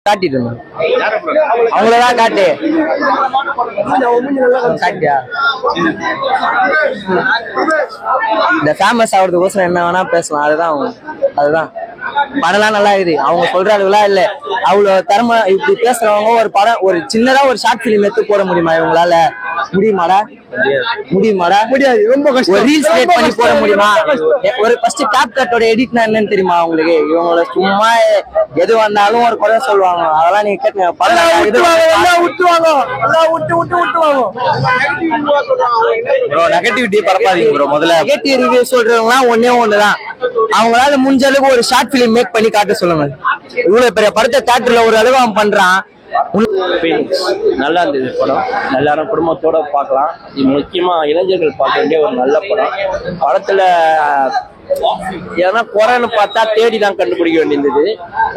காட்டிட்டு அவங்களதான் காட்டு காட்டியா இந்த ஃபேமஸ் ஆகுறதுக்கோசரம் என்ன வேணா பேசலாம். அதுதான் படம்லாம் நல்லா இருக்குது. அவங்க சொல்ற அளவுலாம் இல்ல. அவ்வளவு திறமை இப்படி பேசுறவங்க ஒரு படம் ஒரு சின்னதா ஒரு ஷார்ட் பிலிம் எடுத்து போட முடியுமா இவங்களால? முடியுமாடா? முடியாது. ரொம்ப கஷ்டம். ஒரு ரீல்ஸ் கிரியேட் பண்ணி போட முடியுமா? ஒரு ஃபர்ஸ்ட் டாப் கட்டோட எடிட்னா என்னன்னு தெரியுமா உங்களுக்கு? இவங்கள சும்மா எது வந்தாலும் ஒரு குறை சொல்லுவாங்க. அதெல்லாம் நீங்க கேட்க படம் நெகட்டிவிட்டி பரப்பாதீங்க ப்ரோ. முதல்ல நெகட்டிவ் ரிவ்யூ சொல்றவங்க ஒன்னே ஒண்ணுதான், அவங்களால முடிஞ்ச அளவுக்கு ஒரு ஷார்ட் பிலிம் மேக் பண்ணி காட்ட சொல்லுங்க. இவ்வளவு பெரிய படத்தை தியேட்டர்ல ஒரு அளவு அவன் பண்றான். நல்லா இருந்தது படம். எல்லாரும் குடும்பத்தோட பார்க்கலாம். இது முக்கியமா இளைஞர்கள் பார்க்க வேண்டிய ஒரு நல்ல படம். படத்துல ஏன்னா குறைன்னு பார்த்தா தேடிதான் கண்டுபிடிக்க வேண்டியிருந்தது.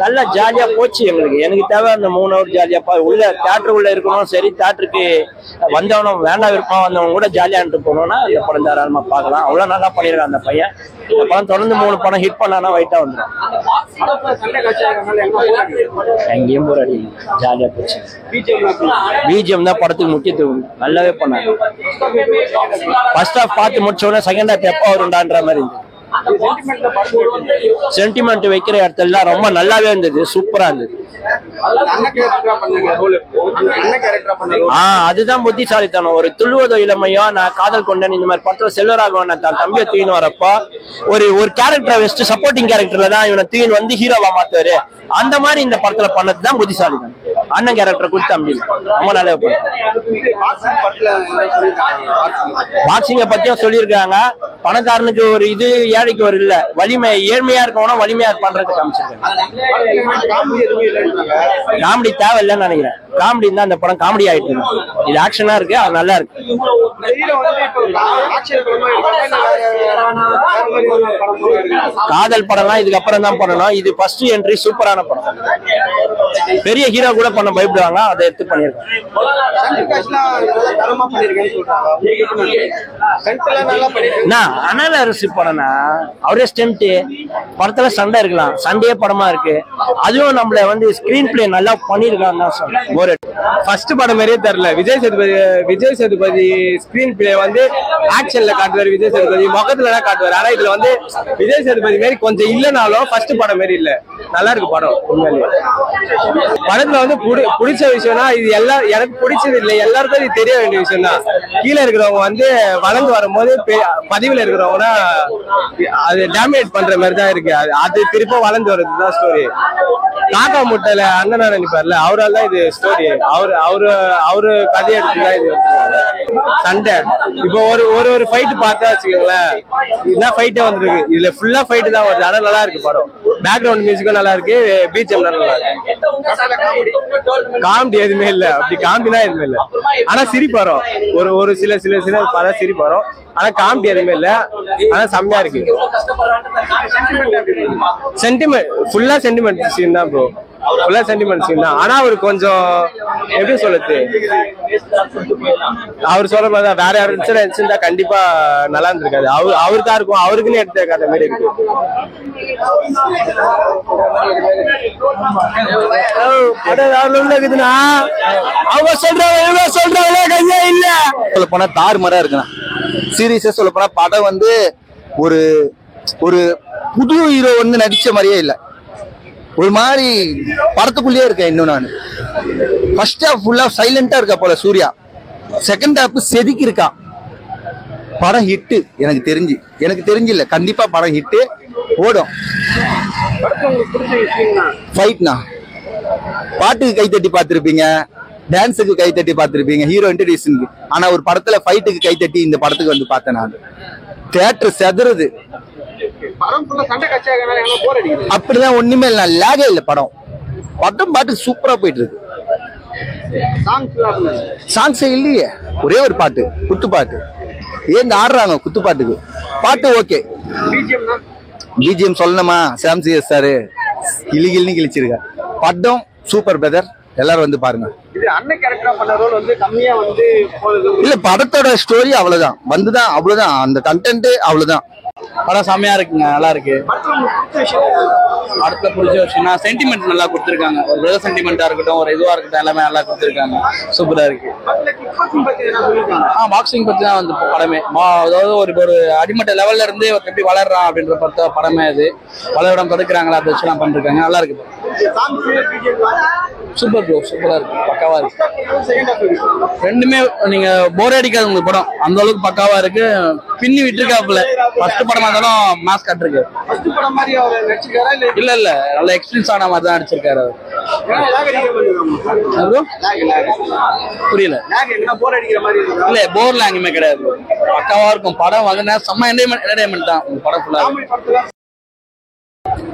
நல்லா ஜாலியா போச்சு. எனக்கு தேவை அந்த 3 ஹவர் ஜாலியா உள்ள தியேட்டர் உள்ள இருக்கணும். சரி, தியேட்டருக்கு வந்தவனும் வேண்டாம் விருப்பம் வந்தவங்க கூட ஜாலியான்ட்டு போனோம்னா இந்த படம் தாராளமா பார்க்கலாம். அவ்வளவு நல்லா பண்ணிருக்கான் அந்த பையன். இந்த படம் தொடர்ந்து 3 படம் ஹிட் பண்ணானா வைட்டா வந்துடும். எங்கேயும் போற அடி ஜாலியா போச்சு. பிஜிஎம் தான் படத்துக்கு முக்கியத்துவம். நல்லாவே பண்ணாங்க. ஃபர்ஸ்ட் ஹாஃப் பார்த்து முடிச்ச உடனே செகண்ட் ஹாஃப் எப்போ வரும்டான்ற மாதிரி இருந்தது. சென்டிமெண்ட் வைக்கிற இடத்துல ரொம்ப நல்லாவே இருந்தது. சூப்பரா இருந்தது. அதுதான் புத்திசாலித்தனம். ஒரு துள்ளுவதோ இளமையோ, நான் காதல் கொண்டேன் இந்த மாதிரி படத்துல செல்வராகவன் தான் தம்பியை தூயின் வரப்போ ஒரு கேரக்டரை வச்சுட்டு சப்போர்ட்டிங் கேரக்டர்ல தான் இவனை தூயின் வந்து ஹீரோவா மாத்துவாரு. அந்த மாதிரி இந்த படத்துல பண்ணதுதான் புத்திசாலித்தனம். அண்ணன் கேரக்டர் கொடுத்து தம்பி ரொம்ப நல்லா பாக்ஸிங்க பத்தியும் சொல்லியிருக்காங்க. பணக்காரனுக்கு ஒரு இது, ஏழைக்கு ஒரு இல்ல. வலிமை ஏழ்மையா இருக்கவனா வலிமையா பண்றதுக்கு காமிச்சிருக்காங்க. காமெடி தேவை இல்லைன்னு நினைக்கிறேன். காமெடி தான் அந்த படம் காமெடி ஆயிட்டு இருக்கு. இது ஆக்ஷனா இருக்கு, அது நல்லா இருக்கு. காதல் படம்லாம் இதுக்கப்புறம் தான் பண்ணணும். இது ஃபர்ஸ்ட் என்ட்ரி. சூப்பரான படம். பெரிய ஹீரோ கூட பண்ண பயப்படுவாங்க, அதை எடுத்து பண்ணிருக்காங்க. அனல் அரசு படம்னா அவரே ஸ்டென்ட் படத்துல சண்டை இருக்கலாம். சண்டையே படமா இருக்கு. அதுவும் நம்மள வந்து ஸ்கிரீன் பிளே நல்லா பண்ணிருக்காங்க தான் சொல்றேன். ஃபர்ஸ்ட் படம் மாதிரியே தெரியல. விஜய் சேதுபதி ஸ்கிரீன் பிளே வந்து ஆக்ஷன்ல காட்டுவாரு. விஜய் சேதுபதி முகத்துல தான் காட்டுவாரு. ஆனா இதுல வந்து விஜய் சேதுபதி மாதிரி கொஞ்சம் இல்லைனாலும் ஃபர்ஸ்ட் படம் மாதிரி இல்ல. நல்லா இருக்கு படம். உண்மையிலேயே படத்துல வந்து பிடிச்ச விஷயம்னா இது எனக்கு பிடிச்சது இல்லை, எல்லாருக்கும் இது தெரிய வேண்டிய விஷயம் தான். கீழே இருக்கிறவங்க வந்து வளர்ந்து வரும்போது பதிவுல இருக்கிறவங்கன்னா அது டேமேஜ் பண்ற மாதிரி தான் இருக்கு. அது திருப்ப வளர்ந்து வர்றதுதான் ஸ்டோரி. காக்கா முட்டையில அண்ணனா நினைப்பார்ல, அவரால் தான் இது ஸ்டோரி. அவரு கதையை எடுத்துதான் இது சண்டை. இப்போ ஒரு ஃபைட் பார்த்தா வச்சுக்கோங்களேன், என்ன ஃபைட்டே வந்துருக்கு. இதுல ஃபுல்லா ஃபைட் தான் வருது. ஆனா நல்லா இருக்கு படம். பேக்ரவுண்ட் மியூசிக்கும் நல்லா இருக்கு. பிஜிஎம் நல்லா இருக்கு. காமெடி எதுவுமே இல்ல. அப்படி காமெடினா எதுவுமே இல்ல. ஆனா சிரிப்பு வரும். ஒரு சில பார்த்தா சிரிப்பு வரும். ஆனா காமெடி எதுவுமே இல்ல. ஆனா செம்மையா இருக்கு. சென்டிமெண்ட் ஃபுல்லா சென்டிமெண்ட் சீன் தான் ப்ரோ. ஃபுல்லா சென்டிமெண்ட் சீன் தான். ஆனா அவர் கொஞ்சம் எப்படி சொல்லுது, அவர் சொல்ற மாதிரி தான். வேற யாரும் இருந்தா கண்டிப்பா நல்லா இருந்திருக்காது. அவருக்கா இருக்கும். அவருக்குன்னு எடுத்த கதை மாதிரி இருக்கு. அவங்க சொல்றாங்க கையா இல்ல. சொல்ல போனா தாறுமாறா இருக்குண்ணா. சீரியஸா சொல்ல போனா படம் வந்து ஒரு புது ஹீரோ வந்து நடிச்ச மாதிரியே இல்ல. ஒரு மாதிரி படத்துக்குள்ளேயே இருக்கேன். இன்னும் நான் ஃபர்ஸ்ட் ஹாஃப் ஃபுல்லா சைலண்டா இருக்கா போல சூர்யா. செகண்ட் ஹாஃப் செதுக்கி இருக்கா. படம் ஹிட்டு. எனக்கு தெரிஞ்சு இல்ல, கண்டிப்பா படம் ஹிட்டு ஓடும். ஃபைட்னா பாட்டுக்கு கைத்தட்டி பார்த்திருப்பீங்க, டான்ஸுக்கு கைத்தட்டி பார்த்திருப்பீங்க, ஹீரோ இன்ட்ரோடியூஷனுக்கு. ஆனா ஒரு படத்துல ஃபைட்டுக்கு கைத்தட்டி இந்த படத்துக்கு வந்து பார்த்தேன் நான். தியேட்டர் செதறுது. அப்படிதான் ஒண்ணுமே இல்ல. லேகே இல்ல. படம் பாட்டு சூப்பரா போயிட்டு இருக்கு. சாங்ஸ் இல்லையே. ஒரே ஒரு பாட்டு, குத்து பாட்டு. ஏன் ஆடுறாங்க குத்து பாட்டுக்கு? பாட்டு ஓகே. பிஜிஎம் சொல்லணுமா? சாம்சிஎஸ் சாரு கிளிகிள்னு கிழிச்சிருக்க. படம் சூப்பர் பிரதர். எல்லாரும் வந்து பாருங்க. இல்ல, படத்தோட ஸ்டோரி அவ்வளவுதான். வந்துதான் அவ்வளவுதான். அந்த கண்டென்ட் அவ்வளவுதான். படம் செம்மையா இருக்குங்க. நல்லா இருக்கு. படத்துல பிடிச்ச விஷயம்னா சென்டிமெண்ட் நல்லா கொடுத்துருக்காங்க. ஒரு பிரதர் சென்டிமெண்டா இருக்கட்டும், ஒரு இதுவா இருக்கட்டும், எல்லாமே நல்லா கொடுத்துருக்காங்க. சூப்பரா இருக்கு. பாக்ஸிங் பத்தி தான் வந்து படமே. அதாவது ஒரு அடிமட்ட லெவல்ல இருந்து எப்படி வளர்றான் அப்படின்ற படமே அது. வளரிடம் தடுக்கிறாங்களா அதை வச்சுலாம் பண்ணிருக்காங்க. நல்லா இருக்கு. சூப்பர் ப்ரோ, சூப்பரா இருக்கு, பக்காவா இருக்கு. ரெண்டுமே நீங்க போர் அடிக்காது உங்களுக்கு படம். அந்த அளவுக்கு பக்காவா இருக்கு. பின்னி விட்டுருக்காப்புல. ஃபர்ஸ்ட் படமா இருந்தாலும் மாஸ் காட்டிருக்கு. இல்ல இல்ல, நல்ல எக்ஸ்பீரியன்ஸ் ஆன மாதிரி தான் நடிச்சிருக்காரு அவர். புரியல. இல்ல போர்ல எங்கேயுமே கிடையாது. பக்காவா இருக்கும் படம். வந்து செம்ம என்டர்டைன்மெண்ட் தான் படம் ஃபுல்லா.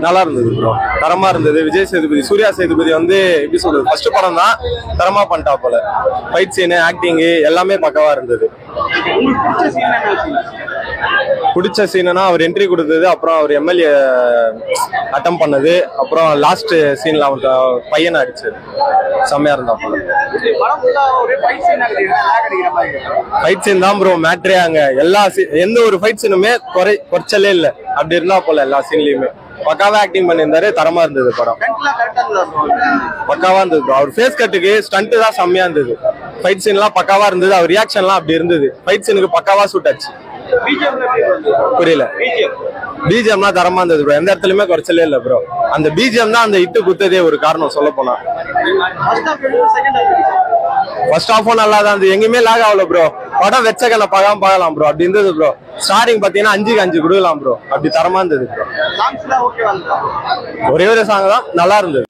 நல்லா இருந்தது ப்ரோ, தரமா இருந்தது. விஜய் சேதுபதி, சூர்யா சேதுபதி வந்து எப்படி சொல்றது, ஃபர்ஸ்ட் படம் தான் தரமா பண்ணிட்டா போல. ஃபைட் சீனு, ஆக்டிங் எல்லாமே பக்கவா இருந்தது. பிடிச்ச சீனா அவர் என்ட்ரி கொடுத்தது, அப்புறம் அவர் எம்எல்ஏ அட்டம் பண்ணது, அப்புறம் லாஸ்ட் சீன்ல அவன் பையனை அடிச்சது செம்மையா இருந்தா போல. ஃபைட் சீன் தான் ப்ரோ மேட்ரே. அங்க எல்லா எந்த ஒரு ஃபைட் சீனுமே குறைச்சலே இல்லை. அப்படி இருந்தா போல எல்லா சீன்லயுமே பக்காவா ஆக்டிங் பண்ணியிருந்தாரு. தரமா இருந்தது படம், பக்காவா இருந்தது ப்ரோ. அவர் ஃபேஸ் கட்டுக்கு ஸ்டண்ட் தான் செம்மையா இருந்தது. ஃபைட் சீன் எல்லாம் பக்காவா இருந்தது. அவர் ரியாக்ஷன் எல்லாம் அப்படி இருந்தது. ஃபைட் சீனுக்கு பக்காவா சூட் ஆச்சு. புரியல. பிஜிஎம்லாம் தரமா இருந்தது ப்ரோ. எந்த இடத்துலயுமே குறைச்சலே இல்ல ப்ரோ. அந்த பிஜிஎம் தான் அந்த இட்டு குத்ததே ஒரு காரணம் சொல்ல போனா. ஃபர்ஸ்ட் ஹாஃபும் நல்லா தான் இருந்தது. எங்கேயுமே லாக் ஆகல ப்ரோ. படம் வெச்ச கண்ண பார்க்கலாம் ப்ரோ. அப்படி இருந்தது ப்ரோ. ஸ்டார்டிங் பாத்தீங்கன்னா 5க்கு 5 கொடுக்கலாம் ப்ரோ. அப்படி தரமா இருந்தது ப்ரோ. ஒரே ஒரு சாங் தான் நல்லா இருந்தது.